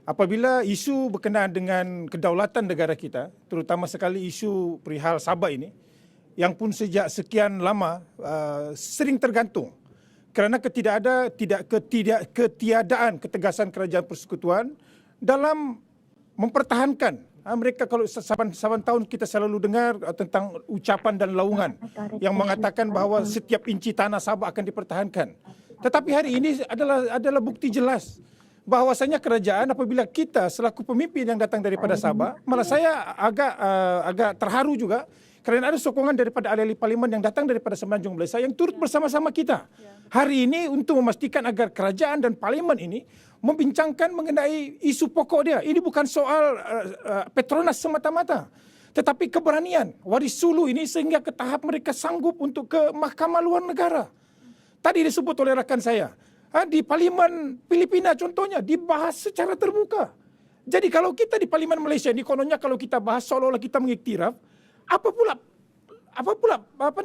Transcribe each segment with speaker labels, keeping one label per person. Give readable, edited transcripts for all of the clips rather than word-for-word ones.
Speaker 1: apabila isu berkenaan dengan kedaulatan negara kita, terutama sekali isu perihal Sabah ini, yang pun sejak sekian lama sering tergantung kerana ketiadaan ketegasan kerajaan persekutuan dalam mempertahankan. Mereka kalau saban tahun kita selalu dengar tentang ucapan dan laungan yang mengatakan bahawa setiap inci tanah Sabah akan dipertahankan. Tetapi hari ini adalah bukti jelas bahawasanya kerajaan apabila kita selaku pemimpin yang datang daripada Sabah, malah saya agak terharu juga kerana ada sokongan daripada ahli-ahli parlimen yang datang daripada Semenanjung Malaysia yang turut bersama-sama kita hari ini untuk memastikan agar kerajaan dan parlimen ini membincangkan mengenai isu pokok dia. Ini bukan soal Petronas semata-mata, tetapi keberanian Waris Sulu ini sehingga ke tahap mereka sanggup untuk ke mahkamah luar negara. Tadi disebut oleh rakan saya, di Parlimen Filipina contohnya dibahas secara terbuka. Jadi kalau kita di Parlimen Malaysia ini kononnya kalau kita bahas seolah-olah kita mengiktiraf, apa pula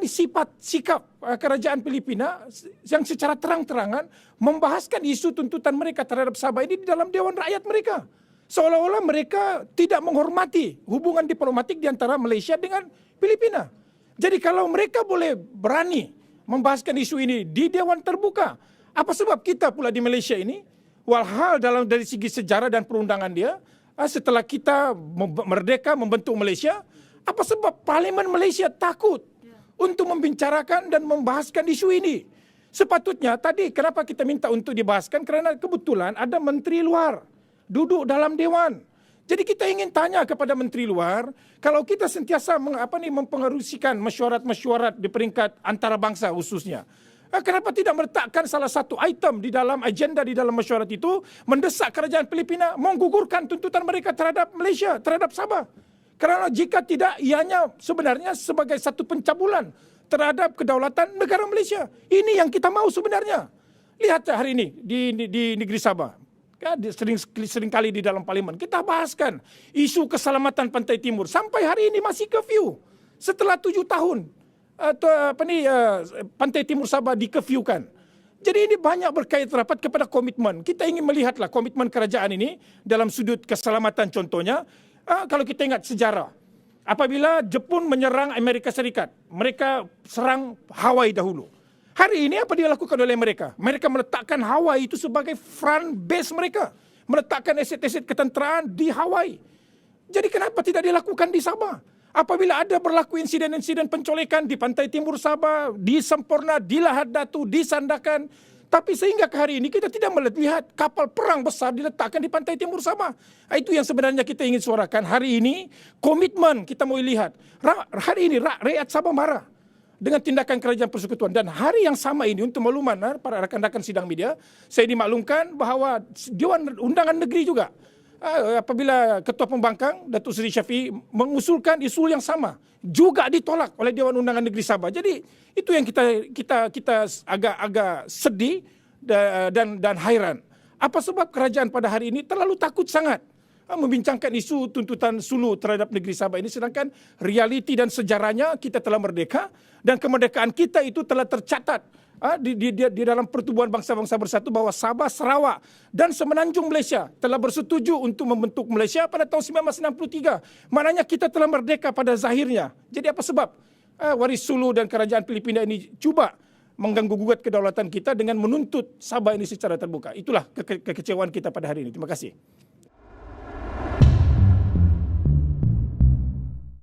Speaker 1: sifat sikap kerajaan Filipina yang secara terang-terangan membahaskan isu tuntutan mereka terhadap Sabah ini di dalam Dewan Rakyat mereka. Seolah-olah mereka tidak menghormati hubungan diplomatik di antara Malaysia dengan Filipina. Jadi kalau mereka boleh berani membahaskan isu ini di Dewan terbuka, apa sebab kita pula di Malaysia ini, walhal dari segi sejarah dan perundangan dia, setelah kita merdeka membentuk Malaysia, apa sebab Parlimen Malaysia takut untuk membicarakan dan membahaskan isu ini? Sepatutnya tadi kenapa kita minta untuk dibahaskan, kerana kebetulan ada menteri luar duduk dalam Dewan. Jadi kita ingin tanya kepada menteri luar, kalau kita sentiasa mempengarusikan mesyuarat-mesyuarat di peringkat antarabangsa khususnya, kenapa tidak meletakkan salah satu item di dalam agenda di dalam mesyuarat itu mendesak kerajaan Filipina menggugurkan tuntutan mereka terhadap Malaysia, terhadap Sabah? Kerana jika tidak, ianya sebenarnya sebagai satu pencabulan terhadap kedaulatan negara Malaysia. Ini yang kita mahu sebenarnya. Lihat hari ini di negeri Sabah. Sering kali di dalam parlimen kita bahaskan isu keselamatan Pantai Timur. Sampai hari ini masih curfew. Setelah 7 tahun Pantai Timur Sabah di-curfewkan. Jadi ini banyak berkait rapat kepada komitmen. Kita ingin melihatlah komitmen kerajaan ini dalam sudut keselamatan contohnya. Kalau kita ingat sejarah, apabila Jepun menyerang Amerika Serikat, mereka serang Hawaii dahulu. Hari ini apa dilakukan oleh mereka? Mereka meletakkan Hawaii itu sebagai front base mereka. Meletakkan aset-aset ketenteraan di Hawaii. Jadi kenapa tidak dilakukan di Sabah? Apabila ada berlaku insiden-insiden pencolekan di Pantai Timur Sabah, di Semporna, di Lahad Datu, di Sandakan, tapi sehingga ke hari ini kita tidak melihat kapal perang besar diletakkan di Pantai Timur Sabah. Itu yang sebenarnya kita ingin suarakan. Hari ini komitmen kita mau lihat. Hari ini rakyat Sabah marah dengan tindakan kerajaan persekutuan. Dan hari yang sama ini untuk makluman para rakan-rakan sidang media, saya dimaklumkan bahawa Dewan Undangan Negeri juga, apabila Ketua Pembangkang Datuk Seri Syafiee mengusulkan isu yang sama, juga ditolak oleh Dewan Undangan Negeri Sabah. Jadi itu yang kita agak sedih dan hairan. Apa sebab kerajaan pada hari ini terlalu takut sangat membincangkan isu tuntutan Sulu terhadap negeri Sabah ini, sedangkan realiti dan sejarahnya kita telah merdeka dan kemerdekaan kita itu telah tercatat di dalam Pertubuhan Bangsa-Bangsa Bersatu bahawa Sabah, Sarawak dan Semenanjung Malaysia telah bersetuju untuk membentuk Malaysia pada tahun 1963. Maknanya kita telah merdeka pada zahirnya. Jadi apa sebab Waris Sulu dan kerajaan Filipina ini cuba mengganggu-gugat kedaulatan kita dengan menuntut Sabah ini secara terbuka? Itulah kekecewaan kita pada hari ini. Terima kasih.